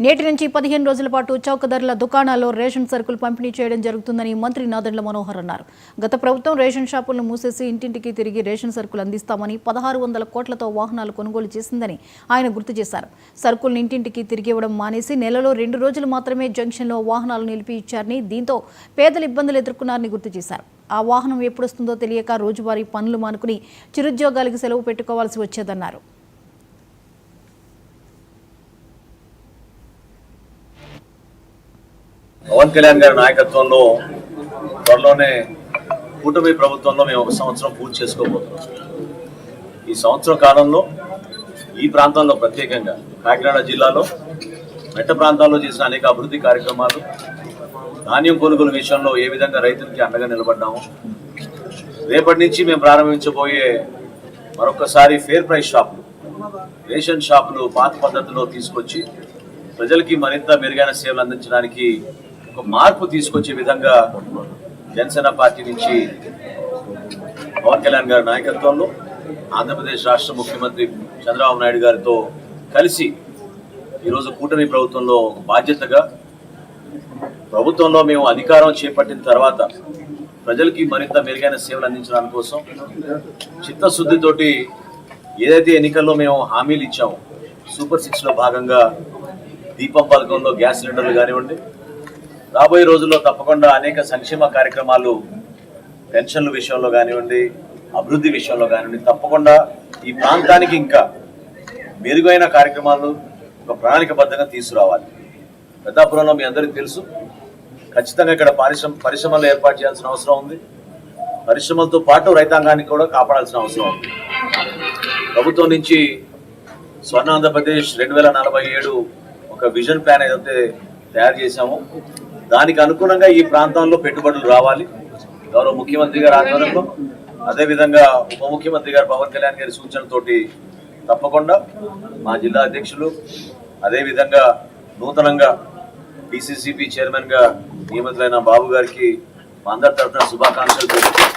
నేటి నుంచి 15 రోజుల పాటు చౌక ధరల దుకాణాల్లో రేషన్ సరుకులు పంపిణీ చేయడం జరుగుతుందని మంత్రి నాదెండ్ల మనోహర్ అన్నారు. గత ప్రభుత్వం రేషన్ షాపులను మూసేసి ఇంటింటికి తిరిగి రేషన్ సరుకులు అందిస్తామని 1600 కోట్లతో వాహనాలు కొనుగోలు చేసిందని ఆయన గుర్తు చేశారు. సరుకులను ఇంటింటికి తిరిగి ఇవ్వడం మానేసి నెలలో 2 రోజులు మాత్రమే జంక్షన్లో వాహనాలు నిలిపి ఇచ్చారని, దీంతో పేదలు ఇబ్బందులు ఎదుర్కొన్నారని గుర్తు చేశారు. ఆ వాహనం ఎప్పుడొస్తుందో తెలియక రోజువారీ పనులు మానుకుని చిరుద్యోగాలకు సెలవు పెట్టుకోవాల్సి వచ్చేదన్నారు. పవన్ కళ్యాణ్ గారి నాయకత్వంలో త్వరలోనే కూటమి ప్రభుత్వంలో మేము 1 సంవత్సరం పూర్తి చేసుకోబోతున్నాం. ఈ సంవత్సరం కాలంలో ఈ ప్రాంతంలో ప్రత్యేకంగా కాకినాడ జిల్లాలో మెట్ట ప్రాంతాల్లో చేసిన అనేక అభివృద్ధి కార్యక్రమాలు, ధాన్యం కొనుగోలు విషయంలో ఏ విధంగా రైతులకి అండగా నిలబడ్డాము, రేపటి నుంచి మేము ప్రారంభించబోయే మరొకసారి ఫేర్ ప్రైస్ షాపులు, రేషన్ షాపులు పాత పద్ధతిలో తీసుకొచ్చి ప్రజలకి మరింత మెరుగైన సేవలు అందించడానికి ఒక మార్పు తీసుకొచ్చే విధంగా జనసేన పార్టీ నుంచి పవన్ కళ్యాణ్ గారి నాయకత్వంలో ఆంధ్రప్రదేశ్ రాష్ట్ర ముఖ్యమంత్రి చంద్రబాబు నాయుడు గారితో కలిసి ఈరోజు కూటమి ప్రభుత్వంలో బాధ్యతగా ప్రభుత్వంలో మేము అధికారం చేపట్టిన తర్వాత ప్రజలకి మరింత మెరుగైన సేవలు అందించడానికి కోసం చిత్తశుద్ధితోటి ఏదైతే ఎన్నికల్లో మేము హామీలు ఇచ్చామో సూపర్ 6లో భాగంగా దీపం పథకంలో గ్యాస్ సిలిండర్లు కానివ్వండి, రాబోయే రోజుల్లో తప్పకుండా అనేక సంక్షేమ కార్యక్రమాలు పెన్షన్ల విషయంలో కానివ్వండి, అభివృద్ధి విషయంలో కానివ్వండి, తప్పకుండా ఈ ప్రాంతానికి ఇంకా మెరుగైన కార్యక్రమాలు ఒక ప్రణాళికబద్ధంగా తీసుకురావాలి. పెద్దాపురంలో మీ అందరికీ తెలుసు, ఖచ్చితంగా ఇక్కడ పరిశ్రమలు ఏర్పాటు చేయాల్సిన అవసరం ఉంది. పరిశ్రమలతో పాటు రైతాంగాన్ని కూడా కాపాడాల్సిన అవసరం ఉంది. ప్రభుత్వం నుంచి స్వర్ణ ఆంధ్రప్రదేశ్ 2047 ఒక విజన్ ప్లాన్ ఏదైతే తయారు చేశామో దానికి అనుగుణంగా ఈ ప్రాంతంలో పెట్టుబడులు రావాలి. గౌరవ ముఖ్యమంత్రి గారి ఆధ్వర్యంలో, అదేవిధంగా ఉప ముఖ్యమంత్రి గారు పవన్ కళ్యాణ్ గారి సూచనతోటి తప్పకుండా మా జిల్లా అధ్యక్షులు, అదేవిధంగా నూతనంగా PCCB చైర్మన్ గా నియమితులైన బాబు గారికి మా అందరి తరఫున శుభాకాంక్షలు తెలుపుతూ